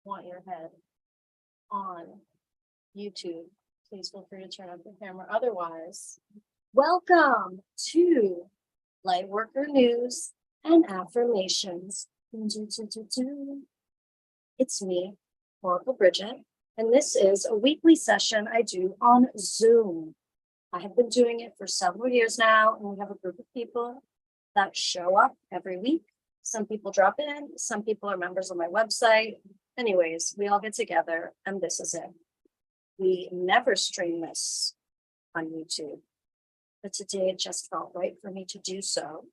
want your head on YouTube, please feel free to turn up the camera. Otherwise, welcome to Lightworker News and Affirmations. It's me, Oracle Brigette, and this is a weekly session I do on Zoom. I have been doing it for several years now, and we have a group of people that show up every week. Some people drop in, some people are members of my website. Anyways, we all get together, and this is it. We never stream this on YouTube, but today it just felt right for me to do so.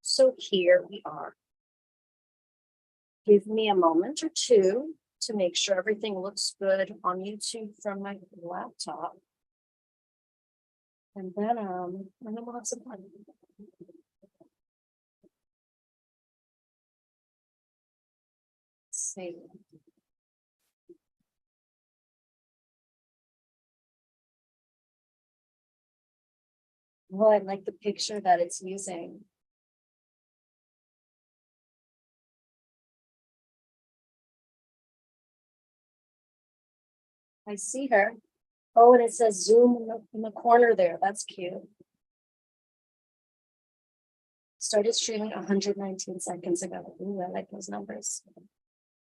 So here we are. Give me a moment or two to make sure everything looks good on YouTube from my laptop. And then we'll have some fun. Let's see. Oh, I like the picture that it's using. I see her. Oh, and it says Zoom in the corner there. That's cute. Started streaming 119 seconds ago. Ooh, I like those numbers.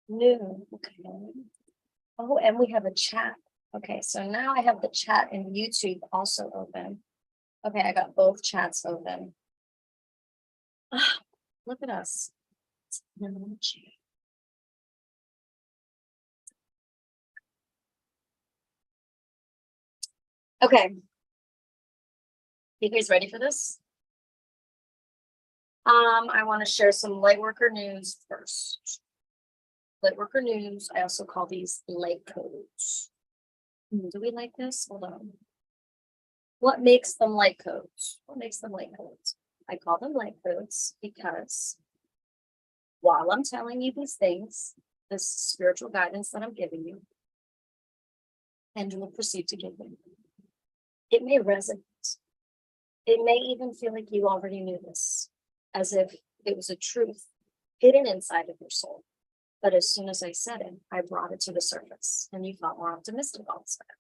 New. Okay. Oh, and we have a chat. Okay, so now I have the chat in YouTube also open. Okay, I got both chats open. Ah, look at us. Okay. You guys ready for this? I want to share some Lightworker news first. Lightworker news. I also call these light codes. Do we like this? Hold on. What makes them light codes? What makes them light codes? I call them light codes because while I'm telling you these things, this spiritual guidance that I'm giving you, and will proceed to give you, it may resonate. It may even feel like you already knew this, as if it was a truth hidden inside of your soul. But as soon as I said it, I brought it to the surface, and you felt more optimistic all of a sudden.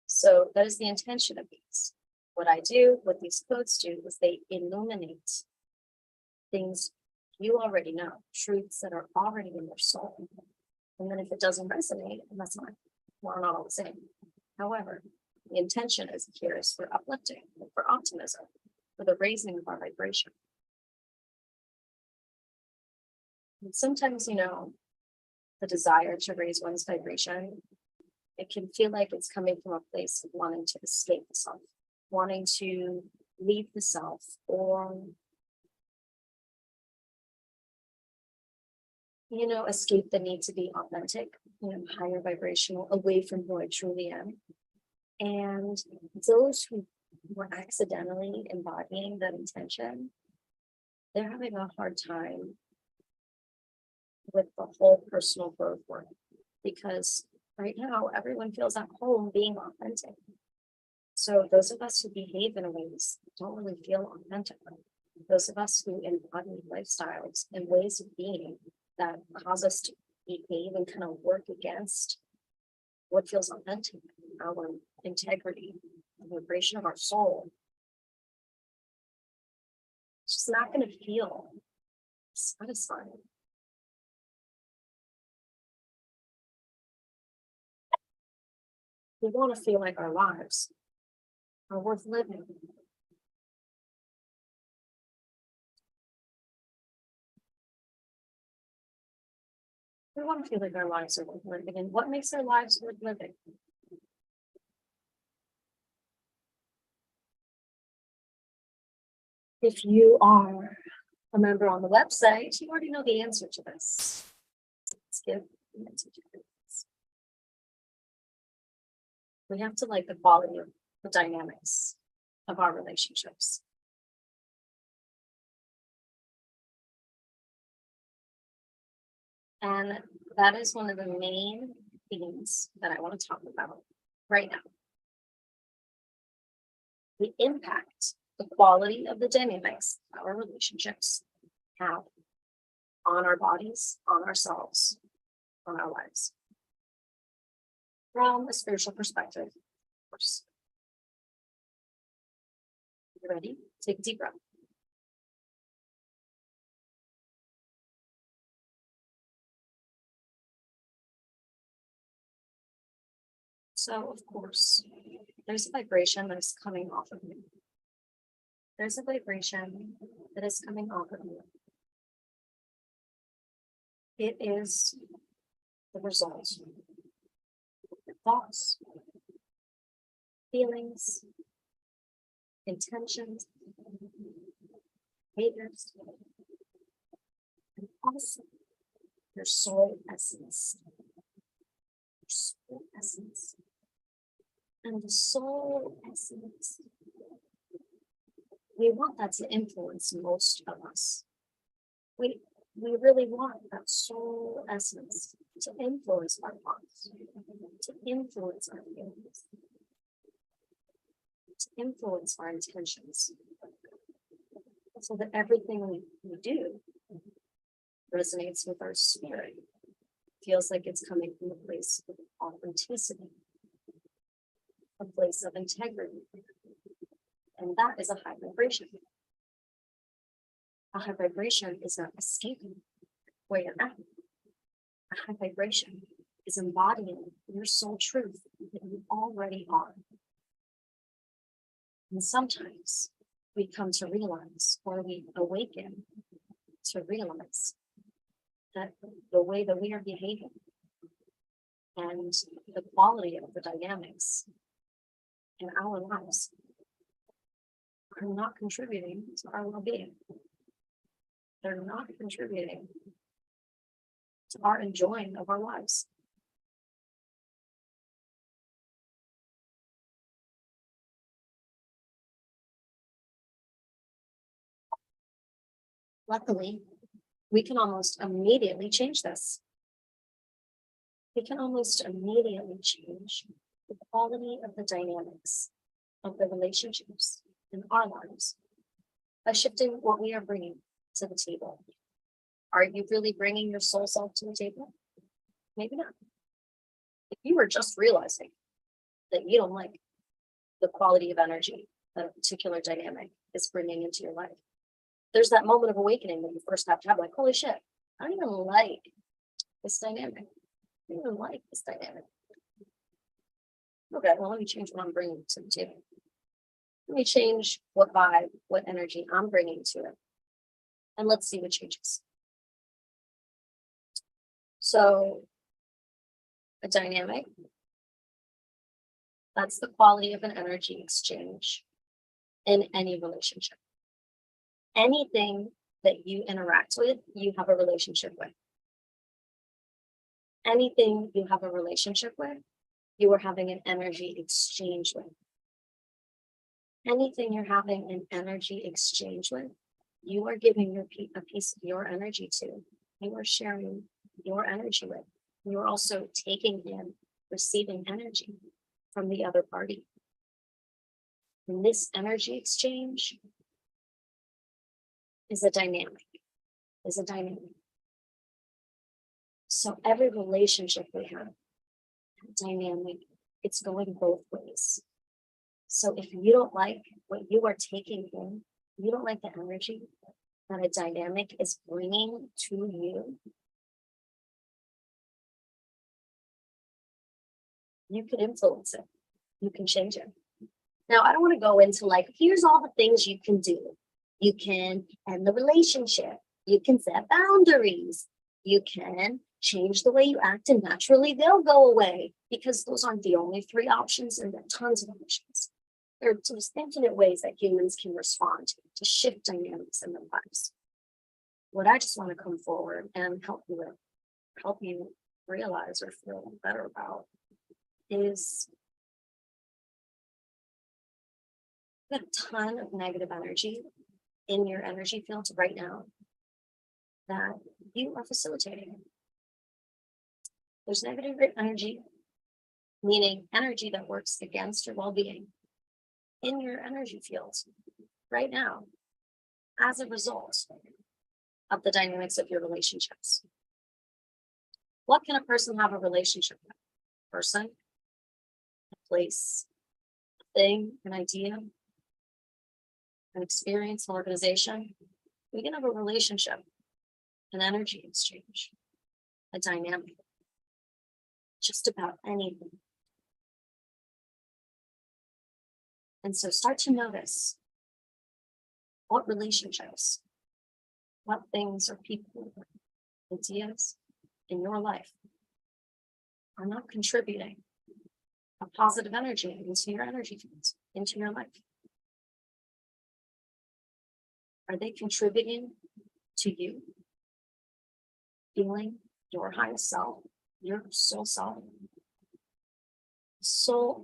So that is the intention of these. What I do, what these codes do, is they illuminate things you already know, truths that are already in your soul. And then if it doesn't resonate, that's not, we're not all the same. However, the intention is here is for uplifting, for optimism, for the raising of our vibration. And sometimes, the desire to raise one's vibration, it can feel like it's coming from a place of wanting to escape the self, wanting to leave the self, or escape the need to be authentic, higher vibrational, away from who I truly am. And those who were accidentally embodying that intention, they're having a hard time with the whole personal growth work, because right now everyone feels at home being authentic. So those of us who behave in ways that don't really feel authentic, those of us who embody lifestyles and ways of being that cause us to behave and kind of work against what feels authentic, our integrity, the vibration of our soul, it's just not going to feel satisfying. We want to feel like our lives are worth living. We want to feel like our lives are worth living. And what makes our lives worth living? If you are a member on the website, you already know the answer to this. Let's give the answer to this. We have to like the quality of the dynamics of our relationships. And that is one of the main themes that I want to talk about right now. The impact, the quality of the dynamics our relationships have on our bodies, on ourselves, on our lives from a spiritual perspective, of course. You ready? Take a deep breath. So, of course, there's a vibration that is coming off of you. There's a vibration that is coming off of you. It is the result of your thoughts, feelings, intentions, behaviors, and also your soul essence. Your soul essence. And the soul essence, we want that to influence most of us. We really want that soul essence to influence our thoughts, to influence our feelings, to influence our intentions, so that everything we do resonates with our spirit, feels like it's coming from a place of authenticity, a place of integrity. And that is a high vibration. A high vibration is not escaping where you're at. A high vibration is embodying your soul truth that you already are. And sometimes we come to realize, or we awaken to realize, that the way that we are behaving and the quality of the dynamics in our lives are not contributing to our well-being. They're not contributing to our enjoying of our lives. Luckily, we can almost immediately change this. We can almost immediately change the quality of the dynamics of the relationships in our lives by shifting what we are bringing to the table. Are you really bringing your soul self to the table? Maybe not. If you were just realizing that you don't like the quality of energy that a particular dynamic is bringing into your life, there's that moment of awakening that you first have to have, like, holy shit, I don't even like this dynamic. I don't even like this dynamic. Okay, well, let me change what I'm bringing to the table. Let me change what vibe, what energy I'm bringing to it. And let's see what changes. So, a dynamic, that's the quality of an energy exchange in any relationship. Anything that you interact with, you have a relationship with. Anything you have a relationship with, you are having an energy exchange with. Anything you're having an energy exchange with, you are giving a piece of your energy to. You are sharing your energy with. You are also taking in, receiving energy from the other party. And this energy exchange is a dynamic, So every relationship we have, dynamic, it's going both ways. So if you don't like what you are taking in, you don't like the energy that a dynamic is bringing to you, you can influence it. You can change it. Now, I don't want to go into like, here's all the things you can do. You can end the relationship. You can set boundaries. You can change the way you act and naturally they'll go away, because those aren't the only 3 options, and there are tons of options. There are just infinite ways that humans can respond to shift dynamics in their lives. What I just want to come forward and help you realize or feel better about is a ton of negative energy in your energy field right now that you are facilitating. There's negative energy, meaning energy that works against your well-being in your energy field right now as a result of the dynamics of your relationships. What can a person have a relationship with? A person, a place, a thing, an idea, an experience, an organization. We can have a relationship, an energy exchange, a dynamic, just about anything. And so start to notice what relationships, what things or people, ideas in your life are not contributing a positive energy into your energy fields, into your life. Are they contributing to you feeling your highest self, your soul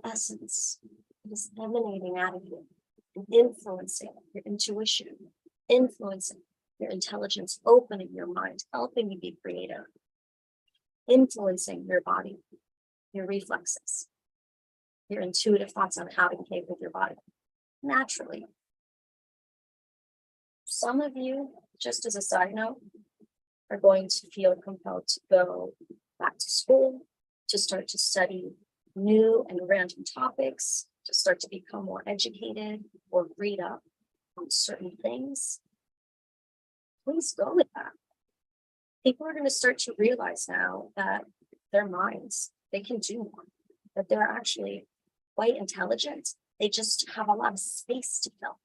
essence is emanating out of you and influencing your intuition, influencing your intelligence, opening your mind, helping you be creative, influencing your body, your reflexes, your intuitive thoughts on how to behave with your body naturally. Some of you, just as a side note, are going to feel compelled to go back to school, to start to study new and random topics, to start to become more educated or read up on certain things. Please go with that. People are going to start to realize now that their minds, they can do more, that they're actually quite intelligent. They just have a lot of space to fill.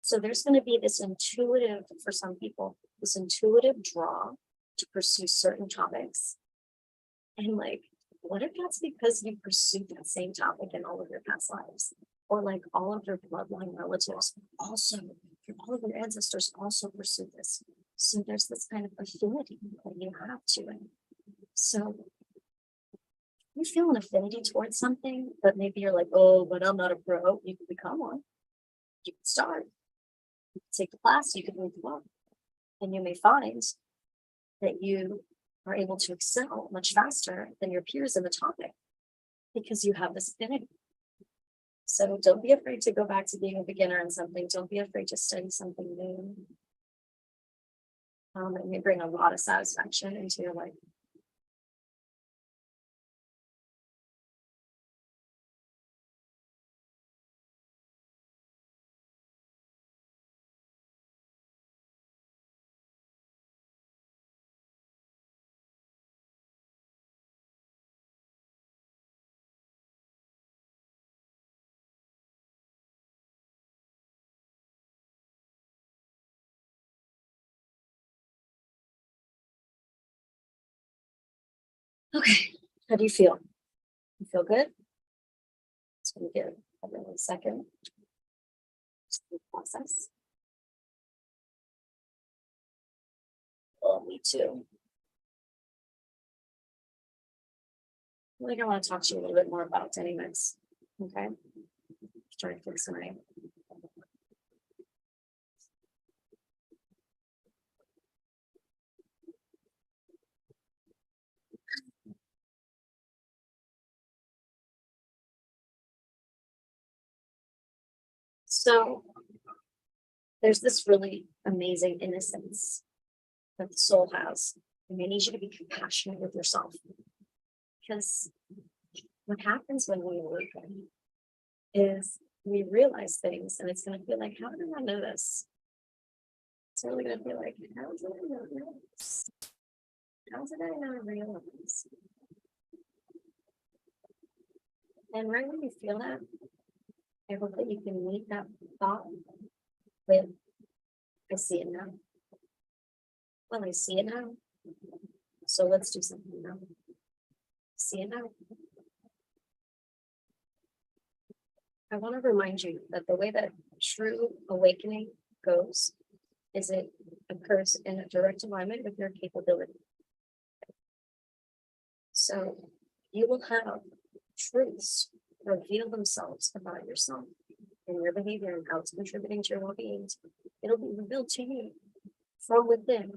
So there's going to be this intuitive, for some people, this intuitive draw to pursue certain topics. And like, what if that's because you pursued that same topic in all of your past lives? Or like all of your bloodline relatives also, all of your ancestors also pursued this. So there's this kind of affinity that you have to it. So you feel an affinity towards something, but maybe you're like, oh, but I'm not a pro. You can become one. You can start. You can take the class, you can read the book, and you may find that you are able to excel much faster than your peers in the topic because you have this affinity. So don't be afraid to go back to being a beginner in something. Don't be afraid to study something new. It may bring a lot of satisfaction into your life. Okay, how do you feel? You feel good? It's gonna give everyone a second. Just the process. Oh, me too. I think I want to talk to you a little bit more about dynamics. Okay. Trying to fix my so there's this really amazing innocence that the soul has. And I need you to be compassionate with yourself. Because what happens when we awaken is we realize things and it's going to feel like, how did I not know this? It's really going to feel like, how did I not know this? How did I not realize? And right when you feel that, I hope that you can meet that thought with, I see it now. Well, I see it now. So let's do something now. See it now. I want to remind you that the way that true awakening goes is it occurs in a direct alignment with your capability. So you will have truths reveal themselves about yourself and your behavior and how it's contributing to your well-being. It'll be revealed to you from within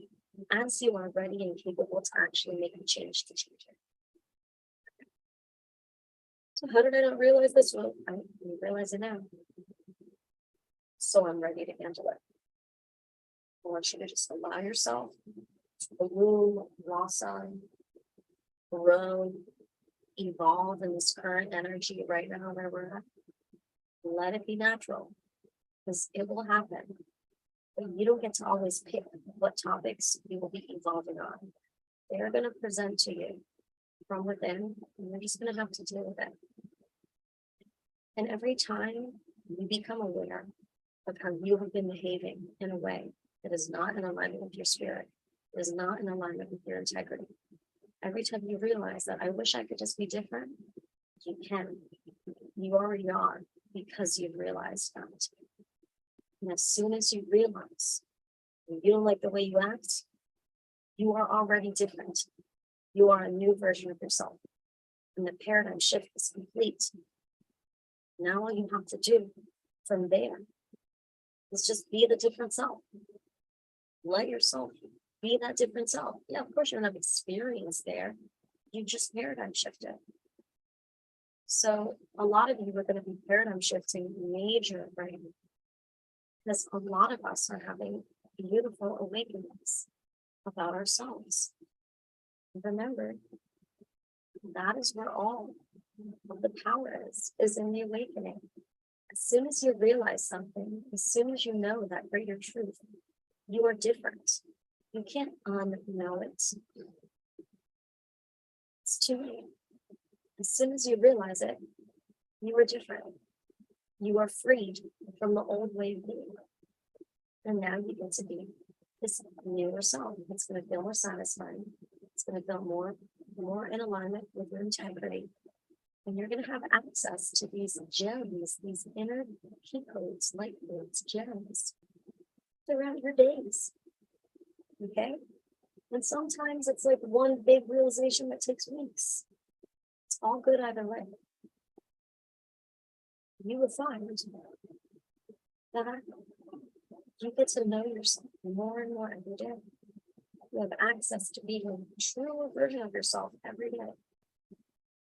as you are ready and capable to actually make a change to change it. So how did I not realize this? Well, I realize it now. So I'm ready to handle it. I want you to just allow yourself to the room, raw sun, grow, evolve in this current energy right now where we're at. Let it be natural, because it will happen. But you don't get to always pick what topics you will be evolving on. They're going to present to you from within, and you're just going to have to deal with it. And every time you become aware of how you have been behaving in a way that is not in alignment with your spirit, is not in alignment with your integrity, every time you realize that I wish I could just be different, you can. You already are, because you've realized that. And as soon as you realize you don't like the way you act, you are already different. You are a new version of yourself. And the paradigm shift is complete. Now all you have to do from there is just be the different self. Let yourself be that different self. Yeah, of course you don't have experience there. You just paradigm shifted. So a lot of you are going to be paradigm shifting major, right? Because a lot of us are having beautiful awakenings about ourselves. Remember, that is where all of the power is in the awakening. As soon as you realize something, as soon as you know that greater truth, you are different. You can't unknow it. It's too late. As soon as you realize it, you are different. You are freed from the old way of being. And now you get to be this newer self. It's going to feel more satisfying. It's going to feel more in alignment with your integrity. And you're going to have access to these gems, these inner key codes, light codes, gems throughout your days. Okay? And sometimes it's like one big realization that takes weeks. It's all good either way. You will find that you get to know yourself more and more every day. You have access to being a truer version of yourself every day,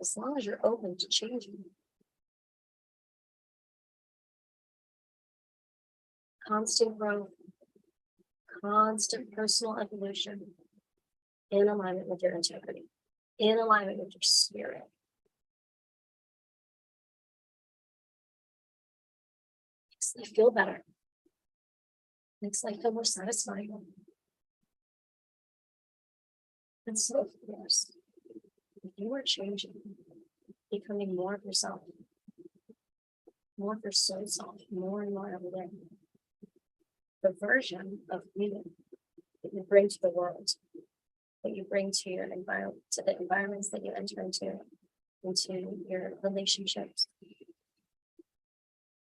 as long as you're open to changing. Constant growth, constant personal evolution, in alignment with your integrity, in alignment with your spirit. Makes life feel better. Makes life feel more satisfying. And so, of course, if you are changing, becoming more of yourself, more of your soul self, more and more every day, the version of you that you bring to the world, that you bring to your environment, to the environments that you enter into your relationships,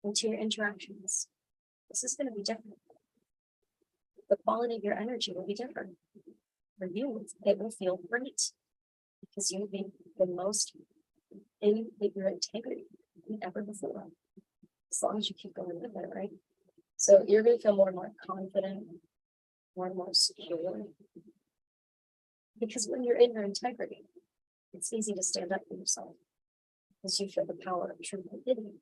into your interactions, this is going to be different. The quality of your energy will be different. For you, it will feel great because you will be the most in your integrity than ever before, as long as you keep going with it, right? So you're going to feel more and more confident, more and more secure, because when you're in your integrity, it's easy to stand up for yourself because you feel the power of truth within you.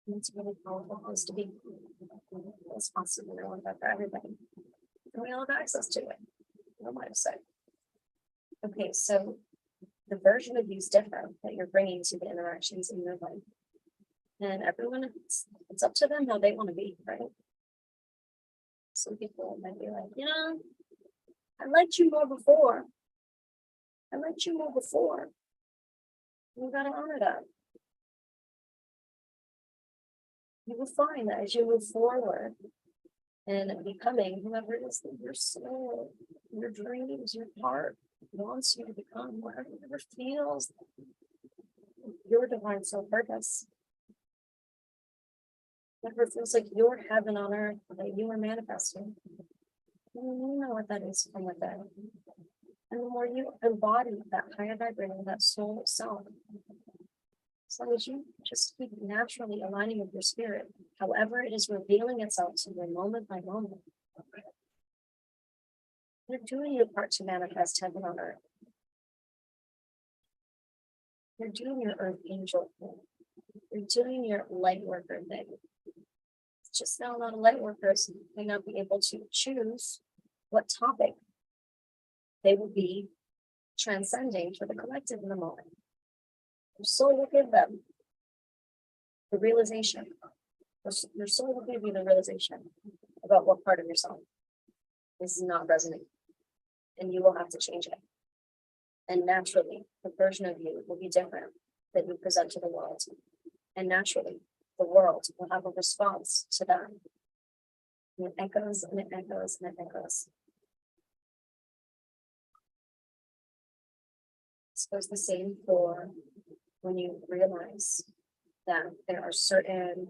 And it's a really powerful place to be. It's possible for everybody. And we all have access to it. No matter say. Okay, so the version of you is different that you're bringing to the interactions in your life. And everyone, it's up to them how they want to be, right? Some people might be like, I liked you more before. I liked you more before. You gotta honor that. You will find that as you move forward and becoming whoever it is that your soul, your dreams, your heart wants you to become, whatever feels your divine soul purpose, whatever feels like your heaven on earth that you are manifesting, you know what that is from within. And the more you embody that higher vibrating, that soul self, as long as you just keep naturally aligning with your spirit, however it is revealing itself to you moment by moment, you're doing your part to manifest heaven on earth. You're doing your earth angel thing. You're doing your light worker thing. It's just now a lot of light workers may not be able to choose what topic they will be transcending for the collective in the moment. Your soul will give them the realization. Your soul will give you the realization about what part of yourself is not resonating, and you will have to change it. And naturally, the version of you will be different that you present to the world. And naturally, the world will have a response to that. And it echoes and it echoes and it echoes. I suppose the same for when you realize that there are certain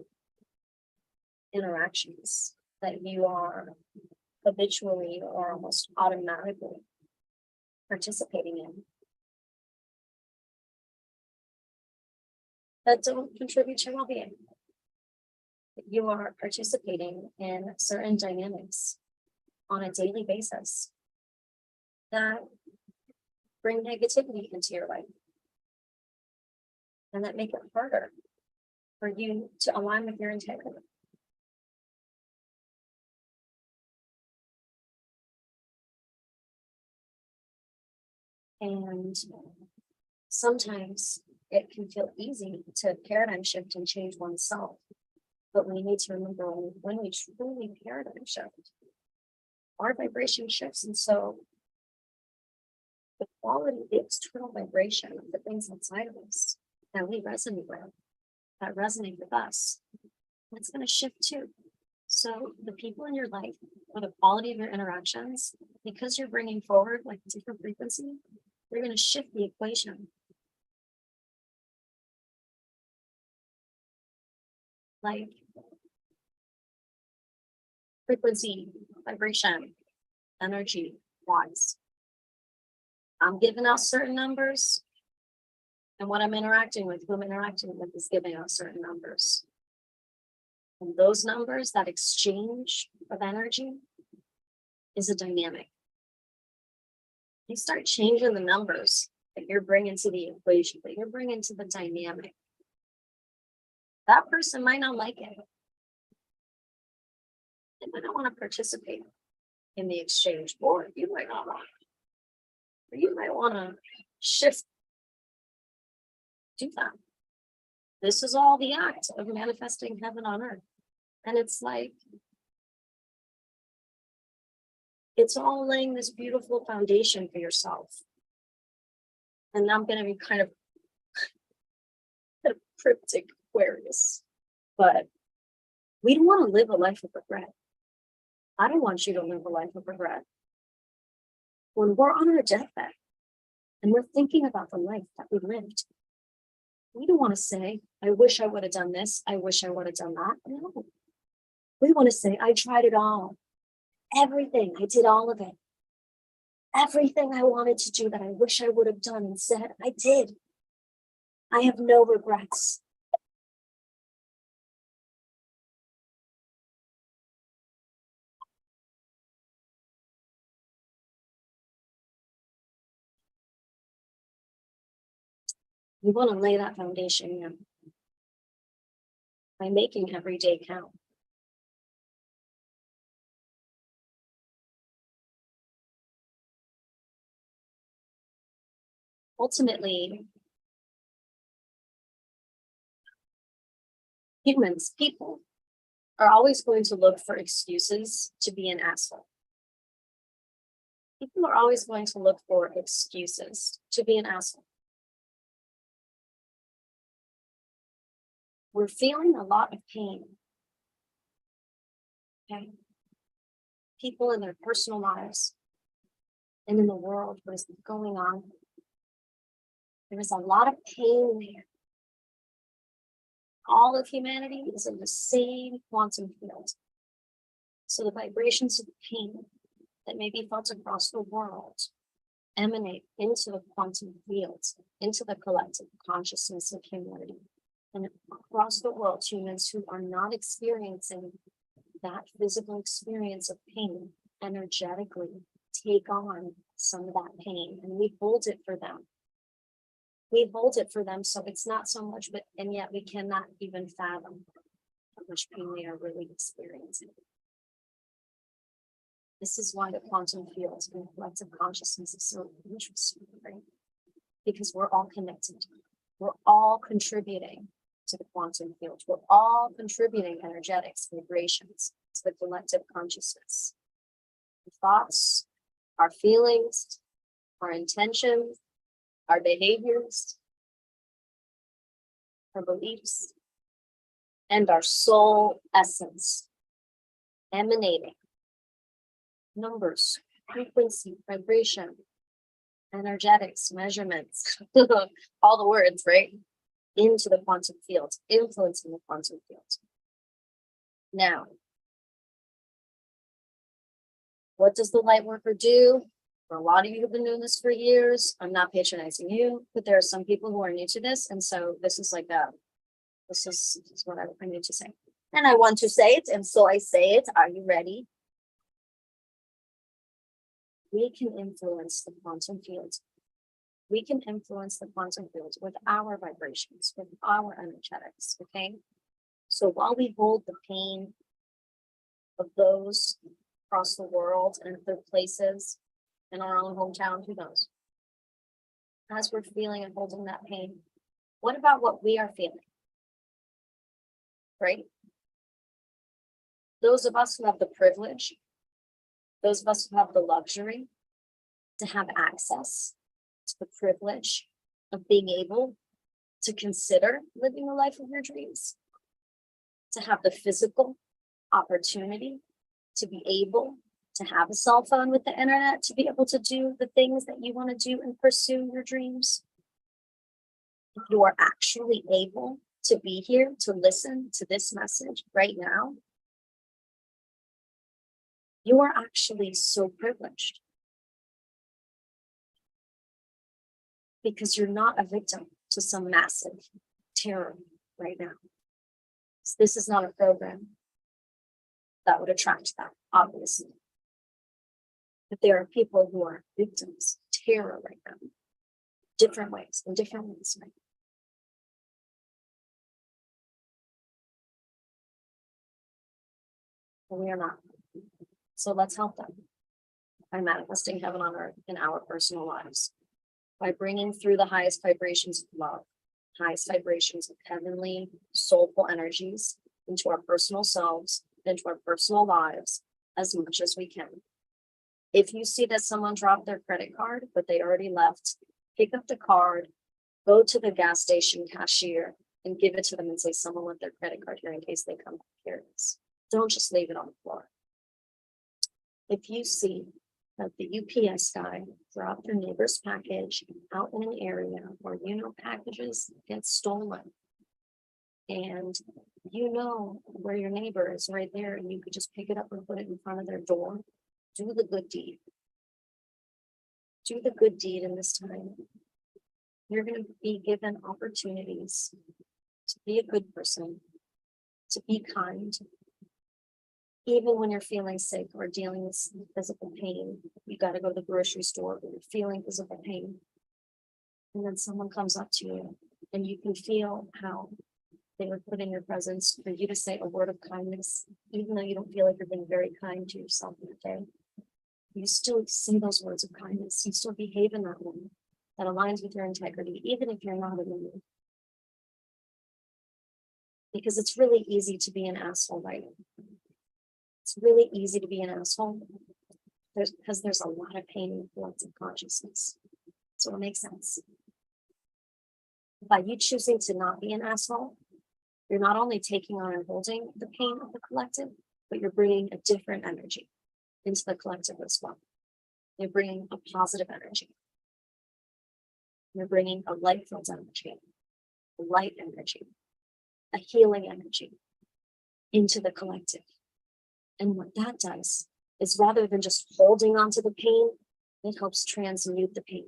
interactions that you are habitually or almost automatically participating in that don't contribute to your well-being. You are participating in certain dynamics on a daily basis that bring negativity into your life and that make it harder for you to align with your integrity. And sometimes it can feel easy to paradigm shift and change oneself. But we need to remember when we truly paradigm shift, our vibration shifts. And so the quality, the external vibration of the things outside of us that we resonate with, that resonate with us, that's going to shift too. So the people in your life or the quality of your interactions, because you're bringing forward like a different frequency, you're going to shift the equation. Like frequency, vibration, energy wise. I'm giving out certain numbers, and what I'm interacting with, who I'm interacting with, is giving out certain numbers. And those numbers, that exchange of energy, is a dynamic. You start changing the numbers that you're bringing to the equation, that you're bringing to the dynamic. That person might not like it. They might not want to participate in the exchange, or you might not want it. Or you might want to shift. Do that. This is all the act of manifesting heaven on earth. And it's like, it's all laying this beautiful foundation for yourself. And I'm going to be kind of cryptic Aquarius, but we don't want to live a life of regret. I don't want you to live a life of regret. When we're on our deathbed and we're thinking about the life that we lived, we don't want to say, I wish I would have done this. I wish I would have done that. No. We want to say, I tried it all. Everything. I did all of it. Everything I wanted to do that I wish I would have done and said, I did. I have no regrets. We want to lay that foundation in by making every day count. Ultimately, humans, people, are always going to look for excuses to be an asshole. People are always going to look for excuses to be an asshole. We're feeling a lot of pain. Okay? People in their personal lives and in the world, what is going on? There is a lot of pain there. All of humanity is in the same quantum field. So the vibrations of pain that may be felt across the world emanate into the quantum fields, into the collective consciousness of humanity. And across the world, humans who are not experiencing that physical experience of pain energetically take on some of that pain, and we hold it for them. We hold it for them, so it's not so much, but and yet we cannot even fathom how much pain they are really experiencing. This is why the quantum field and collective consciousness is so interesting, right? Because we're all connected. We're all contributing to the quantum field. We're all contributing energetics, vibrations to the collective consciousness. Our thoughts, our feelings, our intentions, our behaviors, our beliefs, and our soul essence emanating numbers, frequency, vibration, energetics, measurements, all the words, right? Into the quantum field, influencing the quantum field. Now, what does the light worker do? For a lot of you who've been doing this for years, I'm not patronizing you, but there are some people who are new to this. And so this is like this is what I need to say. And I want to say it, and so I say it. Are you ready? We can influence the quantum field. We can influence the quantum field with our vibrations, with our energetics, okay? So while we hold the pain of those across the world and other places, in our own hometown, who knows? As we're feeling and holding that pain, what about what we are feeling? Right? Those of us who have the privilege, those of us who have the luxury to have access to the privilege of being able to consider living the life of your dreams, to have the physical opportunity to be able to have a cell phone with the internet, to be able to do the things that you want to do and pursue your dreams. If you are actually able to be here to listen to this message right now, you are actually so privileged. Because you're not a victim to some massive terror right now. This is not a program that would attract that, obviously. But there are people who are victims of terror right now, different ways, in different ways, right? But we are not. So let's help them by manifesting heaven on earth in our personal lives, by bringing through the highest vibrations of love, highest vibrations of heavenly, soulful energies into our personal selves, into our personal lives as much as we can. If you see that someone dropped their credit card, but they already left, pick up the card, go to the gas station cashier and give it to them and say, someone left their credit card here in case they come back. Here it is. Don't just leave it on the floor. If you see that the UPS guy dropped your neighbor's package out in an area where packages get stolen, and where your neighbor is right there, and you could just pick it up and put it in front of their door, do the good deed. Do the good deed in this time. You're going to be given opportunities to be a good person, to be kind. Even when you're feeling sick or dealing with physical pain, you got to go to the grocery store, but you're feeling physical pain. And then someone comes up to you and you can feel how they were put in your presence for you to say a word of kindness, even though you don't feel like you're being very kind to yourself in the day. You still say those words of kindness. You still behave in that way that aligns with your integrity, even if you're not in the mood. Because it's really easy to be an asshole, right? It's really easy to be an asshole because there's a lot of pain in the collective consciousness. So it makes sense. By you choosing to not be an asshole, you're not only taking on and holding the pain of the collective, but you're bringing a different energy into the collective as well. You're bringing a positive energy. You're bringing a light-filled energy, a light energy, a healing energy into the collective. And what that does is, rather than just holding on to the pain, it helps transmute the pain.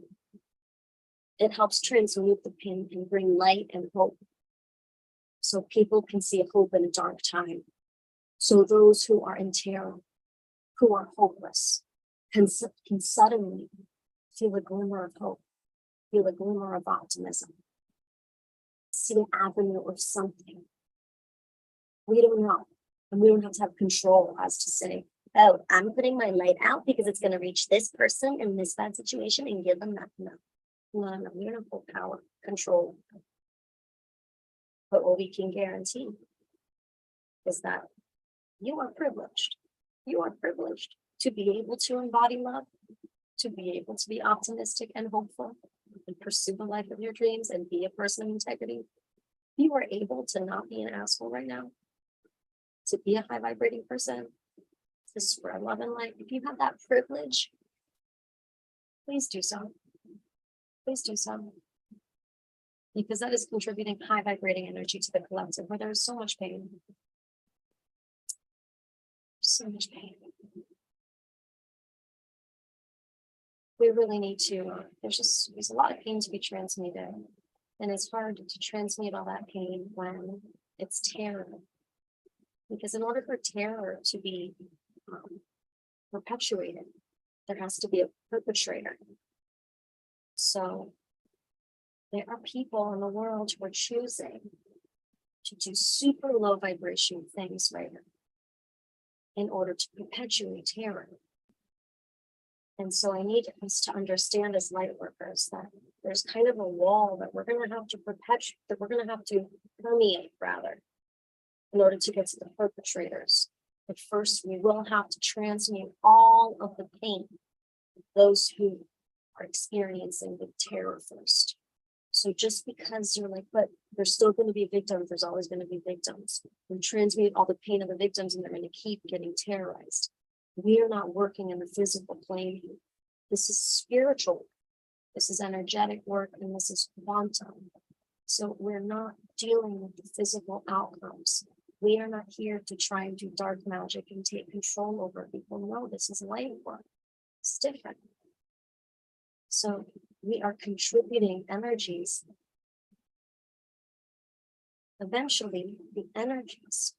It helps transmute the pain and bring light and hope. So people can see a hope in a dark time. So those who are in terror, who are hopeless, can suddenly feel a glimmer of hope, feel a glimmer of optimism, see an avenue of something. We don't know. And we don't have to have control as to say, oh, I'm putting my light out because it's going to reach this person in this bad situation and give them that. No, no, we don't have full power, control. But what we can guarantee is that you are privileged. You are privileged to be able to embody love, to be able to be optimistic and hopeful and pursue the life of your dreams and be a person of integrity. You are able to not be an asshole right now, to be a high vibrating person, to spread love and light. If you have that privilege, please do so. Please do so. Because that is contributing high vibrating energy to the collective where there is so much pain. So much pain. We really need to, there's a lot of pain to be transmuted. And it's hard to transmute all that pain when it's terror. Because in order for terror to be perpetuated, there has to be a perpetrator. So there are people in the world who are choosing to do super low vibration things right now in order to perpetuate terror. And so I need us to understand as light workers that there's kind of a wall that we're going to have to perpetuate, that we're going to have to permeate rather, in order to get to the perpetrators. But first, we will have to transmute all of the pain of those who are experiencing the terror first. So just because you're like, but there's still going to be victims, there's always going to be victims. We transmute all the pain of the victims and they're going to keep getting terrorized. We are not working in the physical plane. This is spiritual. This is energetic work, and this is quantum. So we're not dealing with the physical outcomes. We are not here to try and do dark magic and take control over people. No, this is light work. It's different. So we are contributing energies. Eventually, the energies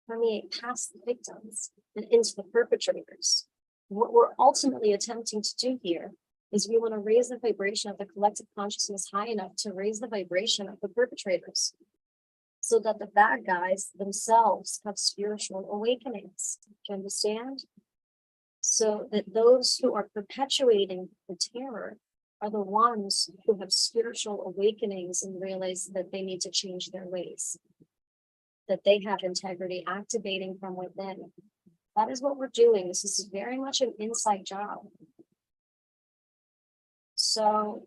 permeate past the victims and into the perpetrators. What we're ultimately attempting to do here is we want to raise the vibration of the collective consciousness high enough to raise the vibration of the perpetrators so that the bad guys themselves have spiritual awakenings. Do you understand? So that those who are perpetuating the terror are the ones who have spiritual awakenings and realize that they need to change their ways, that they have integrity activating from within. That is what we're doing. This is very much an inside job. So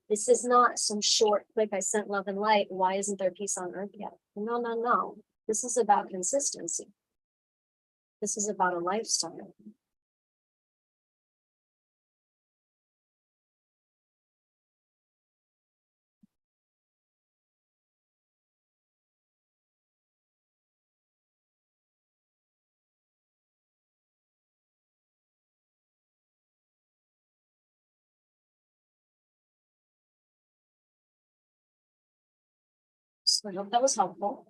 this is not some short, quick, I sent love and light. Why isn't there peace on earth yet? No, no, no. This is about consistency. This is about a lifestyle. So I hope that was helpful.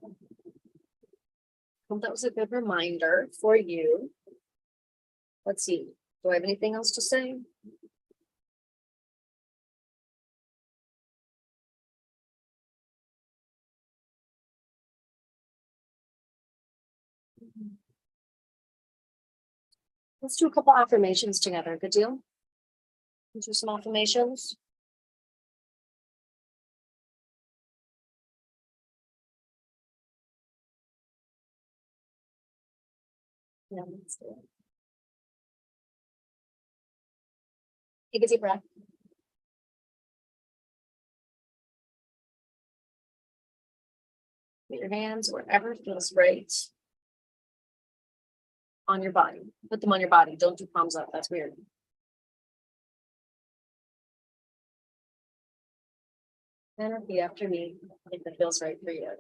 Hope that was a good reminder for you. Let's see. Do I have anything else to say? Let's do a couple affirmations together. Good deal? Let's do some affirmations. Yeah, let's do it. Take a deep breath. Put your hands wherever feels right on your body. Put them on your body. Don't do palms up. That's weird. And repeat after me if it feels right for you.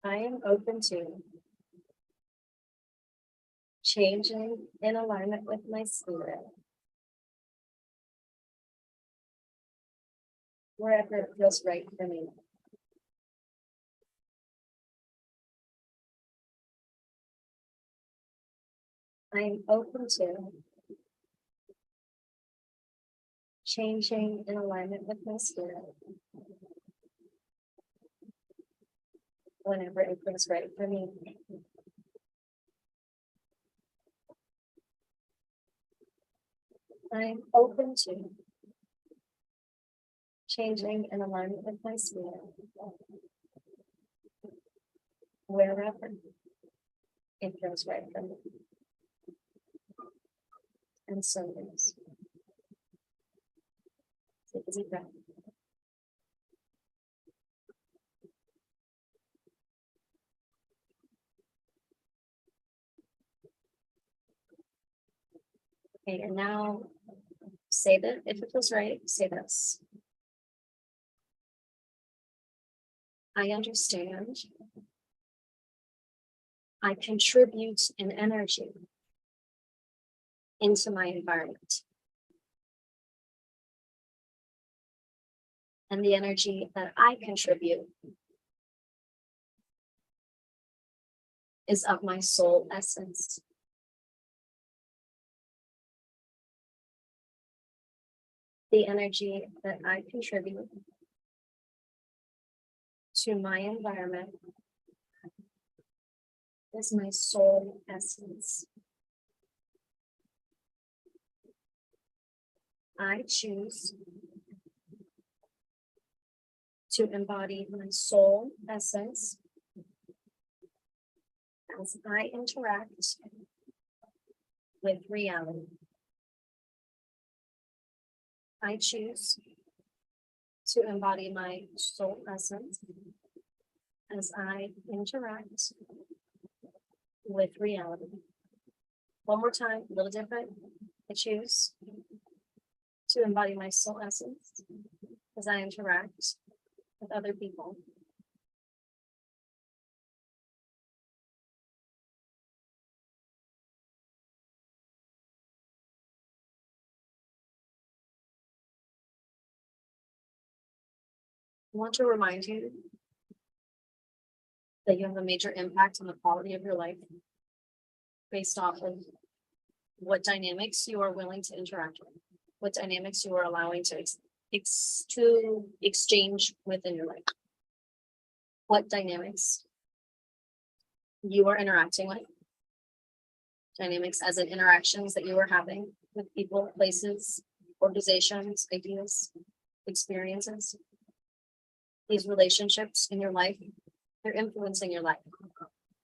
I am open to changing in alignment with my spirit wherever it feels right for me. I am open to changing in alignment with my spirit whenever it feels right for me. I'm open to changing in alignment with my spirit wherever it feels right for me. And so it is. Take a deep breath. Okay, and now say that if it feels right, say this. I understand. I contribute an energy into my environment. And the energy that I contribute is of my soul essence. The energy that I contribute to my environment is my soul essence. I choose to embody my soul essence as I interact with reality. I choose to embody my soul essence as I interact with reality. One more time, a little different. I choose to embody my soul essence as I interact with other people. I want to remind you that you have a major impact on the quality of your life based off of what dynamics you are willing to interact with, what dynamics you are allowing to exchange within your life, what dynamics you are interacting with, dynamics as in interactions that you are having with people, places, organizations, ideas, experiences. These relationships in your life, they're influencing your life.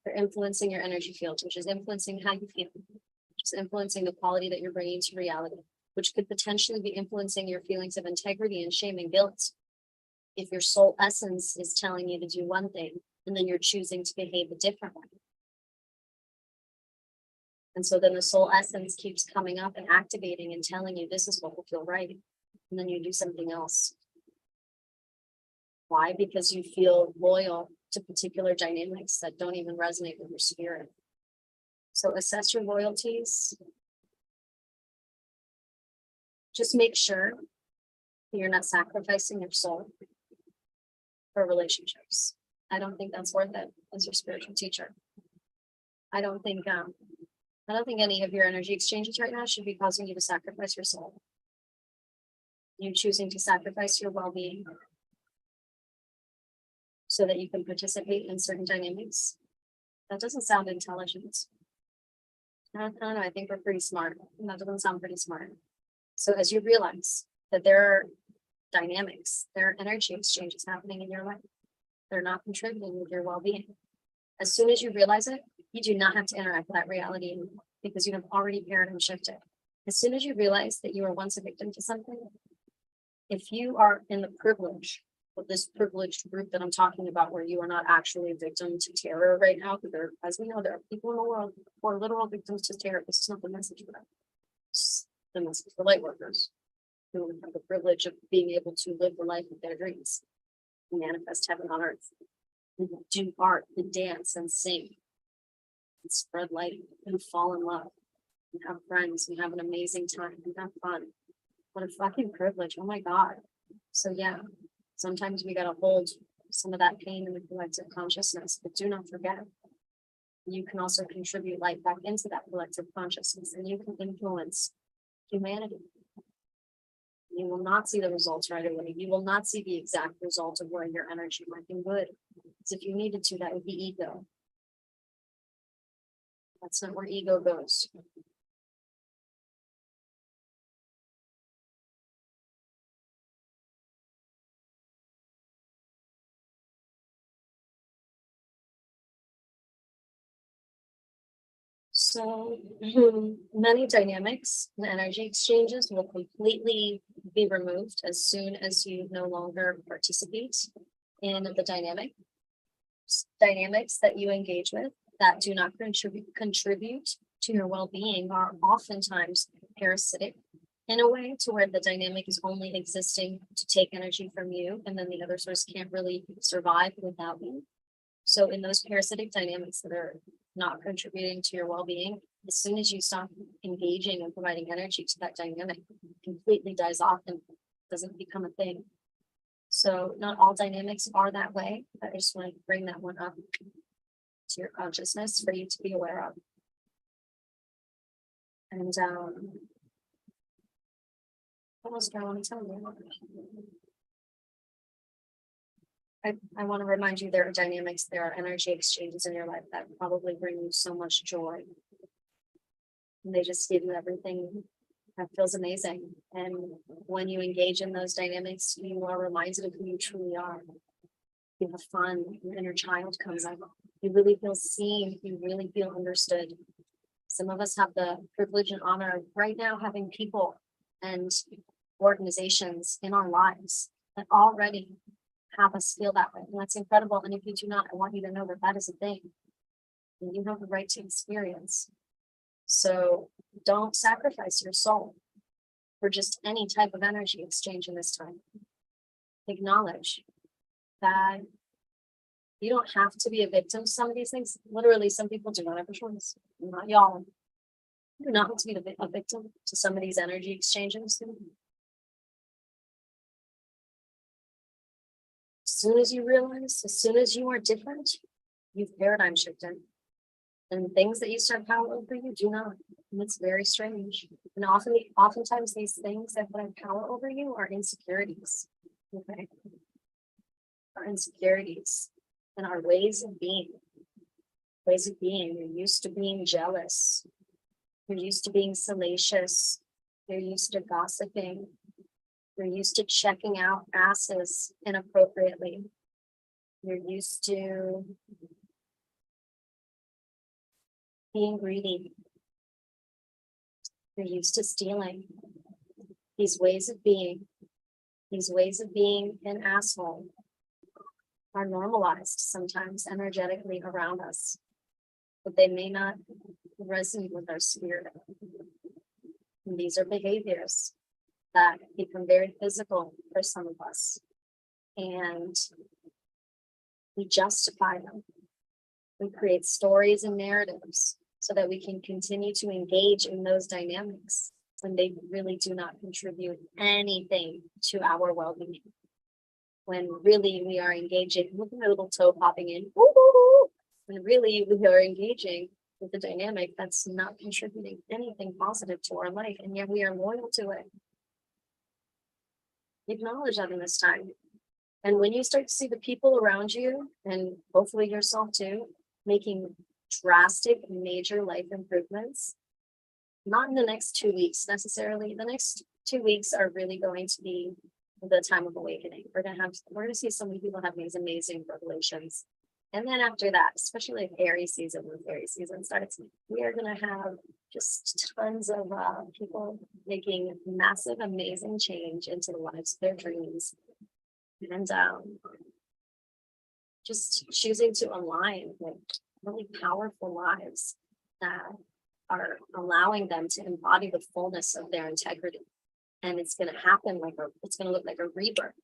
They're influencing your energy field, which is influencing how you feel, which is influencing the quality that you're bringing to reality, which could potentially be influencing your feelings of integrity and shame and guilt. If your soul essence is telling you to do one thing, and then you're choosing to behave a different way. And so then the soul essence keeps coming up and activating and telling you this is what will feel right. And then you do something else. Why? Because you feel loyal to particular dynamics that don't even resonate with your spirit. So assess your loyalties. Just make sure that you're not sacrificing your soul for relationships. I don't think that's worth it as your spiritual teacher. I don't think any of your energy exchanges right now should be causing you to sacrifice your soul. You choosing to sacrifice your well-being so that you can participate in certain dynamics. That doesn't sound intelligent. I don't know, I think we're pretty smart. That doesn't sound pretty smart. So as you realize that there are dynamics, there are energy exchanges happening in your life, they're not contributing with your well-being. As soon as you realize it, you do not have to interact with that reality anymore because you have already paradigm shifted. As soon as you realize that you were once a victim to something, if you are in the privilege of this privileged group that I'm talking about, where you are not actually a victim to terror right now, because there, as we know, there are people in the world who are literal victims to terror. This is not the message for them. It's the message for lightworkers who have the privilege of being able to live the life of their dreams, manifest heaven on earth, and do art and dance and sing and spread light and fall in love and have friends and have an amazing time and have fun. What a fucking privilege. Oh my God. So yeah, sometimes we gotta hold some of that pain in the collective consciousness, but do not forget, you can also contribute light back into that collective consciousness and you can influence humanity. You will not see the results right away. You will not see the exact result of where your energy might be good. Because if you needed to, that would be ego. That's not where ego goes. So many dynamics and energy exchanges will completely be removed as soon as you no longer participate in the dynamics that you engage with that do not contribute to your well-being are oftentimes parasitic in a way to where the dynamic is only existing to take energy from you, and then the other source can't really survive without you. So in those parasitic dynamics that are not contributing to your well-being, as soon as you stop engaging and providing energy to that dynamic, it completely dies off and doesn't become a thing. So not all dynamics are that way, but I just want to bring that one up to your consciousness for you to be aware of. And what else do I want to tell you? I want to remind you there are dynamics, there are energy exchanges in your life that probably bring you so much joy. And they just give you everything that feels amazing. And when you engage in those dynamics, you are reminded of who you truly are. You have fun, your inner child comes out. You really feel seen, you really feel understood. Some of us have the privilege and honor of right now having people and organizations in our lives that already have us feel that way. And that's incredible. And if you do not, I want you to know that that is a thing. And you have the right to experience. So don't sacrifice your soul for just any type of energy exchange in this time. Acknowledge that you don't have to be a victim to some of these things. Literally, some people do not have a choice. Not y'all. You do not have to be a victim to some of these energy exchanges. As soon as you realize, as soon as you are different, you've paradigm shifted. And things that used to have power over you do not. And it's very strange. And oftentimes these things that have power over you are insecurities. Okay. Our insecurities and our ways of being. Ways of being. You're used to being jealous. You're used to being salacious. You're used to gossiping. You're used to checking out asses inappropriately. You're used to being greedy. You're used to stealing. These ways of being an asshole are normalized sometimes energetically around us, but they may not resonate with our spirit. And these are behaviors that become very physical for some of us. And we justify them. We create stories and narratives so that we can continue to engage in those dynamics when they really do not contribute anything to our well-being. When really we are engaging, look at my little toe popping in, woo-hoo-hoo, when really we are engaging with the dynamic that's not contributing anything positive to our life, and yet we are loyal to it. Acknowledge that in this time. And when you start to see the people around you, and hopefully yourself too, making drastic, major life improvements, not in the next 2 weeks necessarily. The next 2 weeks are really going to be the time of awakening. We're gonna see so many people have these amazing revelations. And then after that, especially like Aries season, when Aries season starts, we are gonna have just tons of people making massive, amazing change into the lives of their dreams. And just choosing to align with really powerful lives that are allowing them to embody the fullness of their integrity. And it's going to happen it's going to look like a rebirth.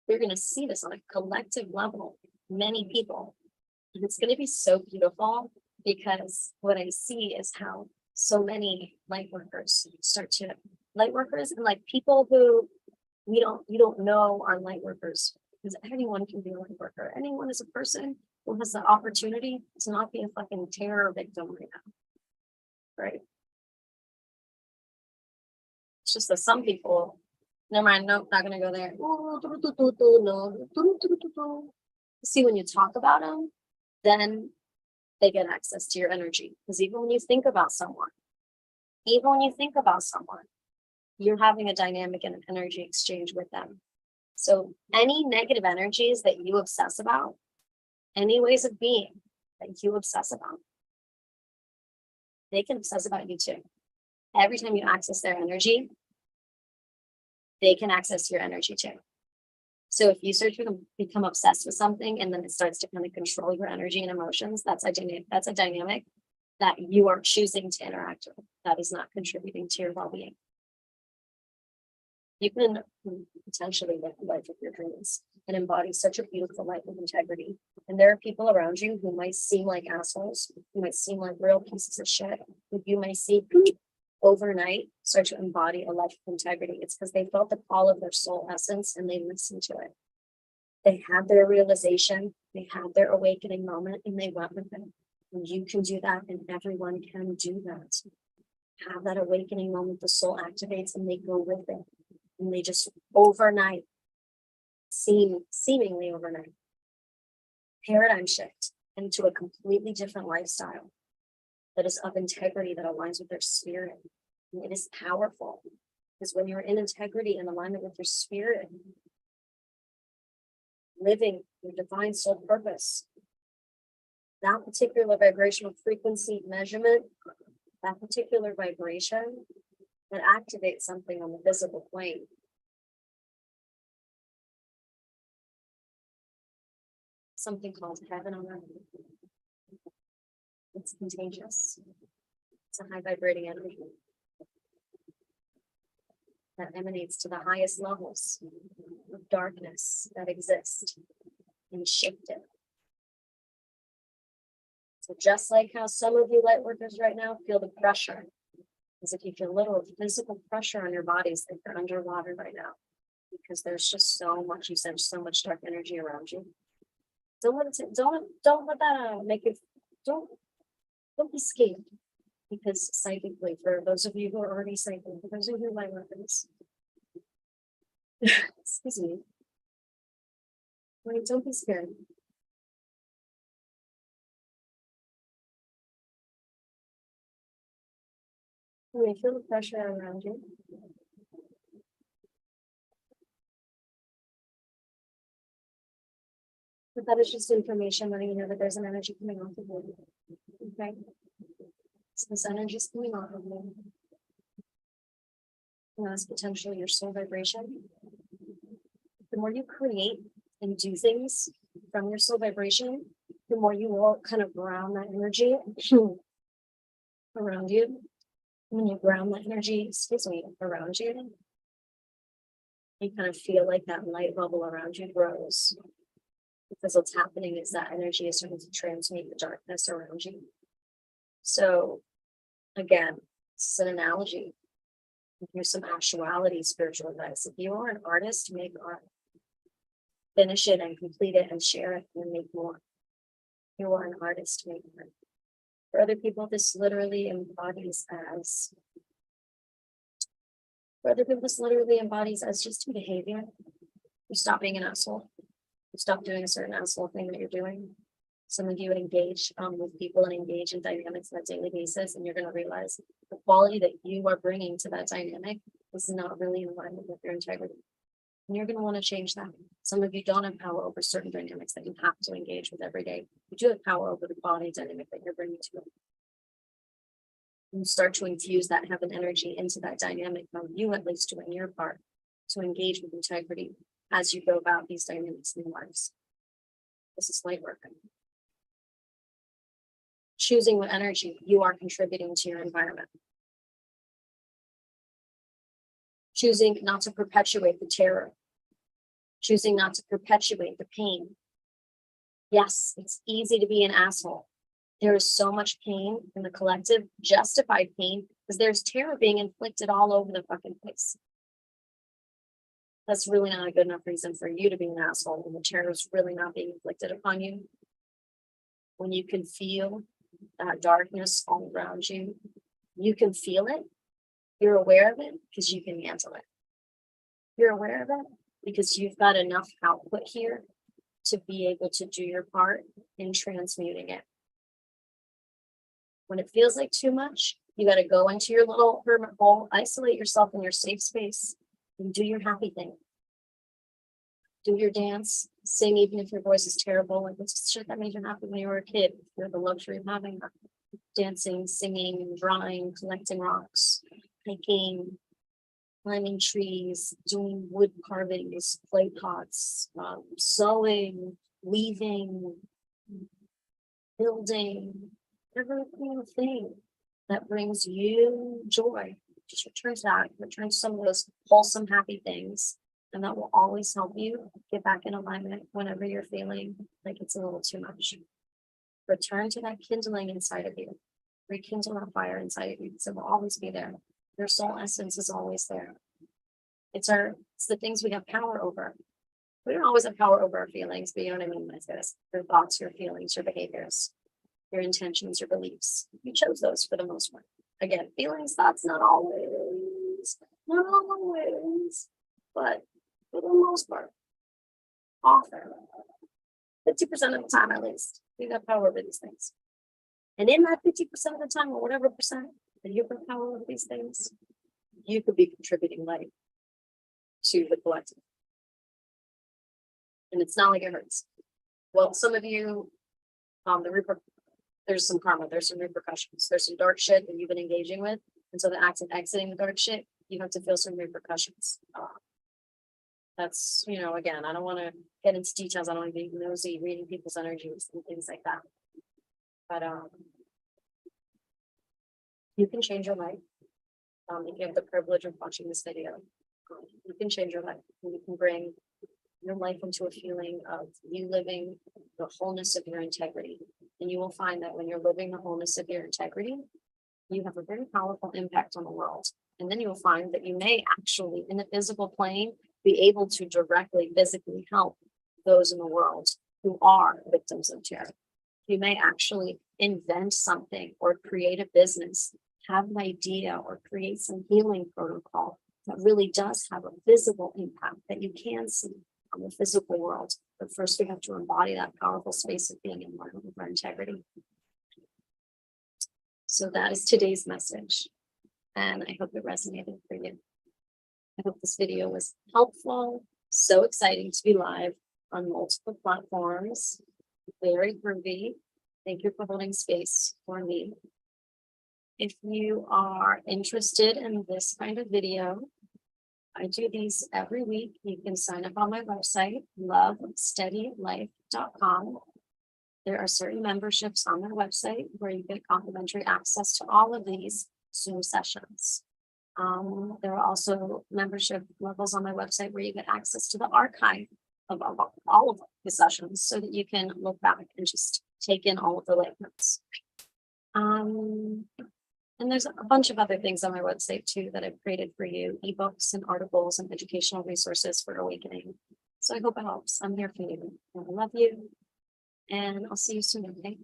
You're going to see this on a collective level, many people. And it's going to be so beautiful, because what I see is how so many light workers and like people who you don't know are light workers, because anyone can be a light worker. Anyone is a person who has the opportunity to not be a fucking terror victim right now. Right? It's just that some people Never mind. Nope, not gonna go there. No. See, when you talk about them, then they get access to your energy. Because even when you think about someone, you're having a dynamic and an energy exchange with them. So any negative energies that you obsess about, any ways of being that you obsess about, they can obsess about you too. Every time you access their energy, they can access your energy too. So if you start to become obsessed with something and then it starts to kind of control your energy and emotions, that's a dynamic that you are choosing to interact with. That is not contributing to your well-being. You can potentially live the life of your dreams and embody such a beautiful life of integrity. And there are people around you who might seem like assholes, who might seem like real pieces of shit, who you may see overnight start to embody a life of integrity. It's because they felt the call of their soul essence and they listened to it. They had their realization, they had their awakening moment, and they went with it. And you can do that, and everyone can do that. Have that awakening moment, the soul activates and they go with it. And they just overnight, seemingly overnight, paradigm shift into a completely different lifestyle that is of integrity, that aligns with their spirit. And it is powerful because when you're in integrity and alignment with your spirit, living your divine soul purpose, that particular vibrational frequency measurement, that particular vibration that activates something on the visible plane. Something called heaven on earth. It's contagious. It's a high vibrating energy that emanates to the highest levels of darkness that exist and shift it. So just like how some of you light workers right now feel the pressure, as if you feel literal physical pressure on your bodies, like you're underwater right now, because there's just so much, you sense so much dark energy around you. Don't let that make you, don't be scared, because psychically, for those of you who are already psychic, for those of you who light workers, excuse me, wait, don't be scared. You may feel the pressure around you. But that is just information letting you know that there's an energy coming off of you. Okay? So this energy is coming off of you. And that's potentially your soul vibration. The more you create and do things from your soul vibration, the more you will kind of ground that energy around you. When you ground that energy, around you, you kind of feel like that light bubble around you grows. Because what's happening is that energy is starting to transmute the darkness around you. So again, this is an analogy. Here's some actuality, spiritual advice. If you are an artist, make art. Finish it and complete it and share it and make more. If you are an artist, make art. For other people, this literally embodies as just behavior. You stop being an asshole. You stop doing a certain asshole thing that you're doing. Some of you would engage with people and engage in dynamics on a daily basis, and you're going to realize the quality that you are bringing to that dynamic is not really in alignment with your integrity. And you're going to want to change that. Some of you don't have power over certain dynamics that you have to engage with every day. You do have power over the quality dynamic that you're bringing to it. And start to infuse that heaven energy into that dynamic, how you at least doing your part to engage with integrity as you go about these dynamics in your lives. This is light work. Choosing what energy you are contributing to your environment. Choosing not to perpetuate the terror. Choosing not to perpetuate the pain. Yes, it's easy to be an asshole. There is so much pain in the collective, justified pain, because there's terror being inflicted all over the fucking place. That's really not a good enough reason for you to be an asshole when the terror is really not being inflicted upon you. When you can feel that darkness all around you, you can feel it, you're aware of it because you can handle it. You're aware of it because you've got enough output here to be able to do your part in transmuting it. When it feels like too much, you got to go into your little hermit hole, isolate yourself in your safe space, and do your happy thing. Do your dance, sing, even if your voice is terrible. Like, what's shit that made you happy when you were a kid? You have the luxury of having that. Dancing, singing, drawing, collecting rocks, hiking, climbing trees, doing wood carvings, clay pots, sewing, weaving, building, every single thing that brings you joy. Just return to that, return to some of those wholesome, happy things. And that will always help you get back in alignment whenever you're feeling like it's a little too much. Return to that kindling inside of you. Rekindle that fire inside of you because it will always be there. Your soul essence is always there. It's the things we have power over. We don't always have power over our feelings, but you know what I mean when I say this. Your thoughts, your feelings, your behaviors, your intentions, your beliefs. You chose those for the most part. Again, feelings, thoughts, not always. Not always. But for the most part, often, 50% of the time at least, you got power over these things. And in that 50% of the time, or whatever percent that you've got power over these things, you could be contributing light to the collective. And it's not like it hurts. Well, some of you, there's some karma, there's some repercussions, there's some dark shit that you've been engaging with. And so the act of exiting the dark shit, you have to feel some repercussions. That's, again, I don't want to get into details. I don't want to be nosy reading people's energies and things like that. But you can change your life. If you have the privilege of watching this video, you can change your life. And you can bring your life into a feeling of you living the wholeness of your integrity. And you will find that when you're living the wholeness of your integrity, you have a very powerful impact on the world. And then you'll find that you may actually, in the physical plane, be able to directly, physically help those in the world who are victims of terror. You may actually invent something or create a business, have an idea or create some healing protocol that really does have a visible impact that you can see on the physical world. But first we have to embody that powerful space of being in line with our integrity. So that is today's message. And I hope it resonated for you. I hope this video was helpful. So exciting to be live on multiple platforms. Very groovy. Thank you for holding space for me. If you are interested in this kind of video, I do these every week. You can sign up on my website, lovesteadylife.com. There are certain memberships on their website where you get complimentary access to all of these Zoom sessions. There are also membership levels on my website where you get access to the archive of all of the sessions so that you can look back and just take in all of the late notes. And there's a bunch of other things on my website too that I've created for you, ebooks and articles and educational resources for awakening. So I hope it helps. I'm here for you. I love you. And I'll see you soon, okay?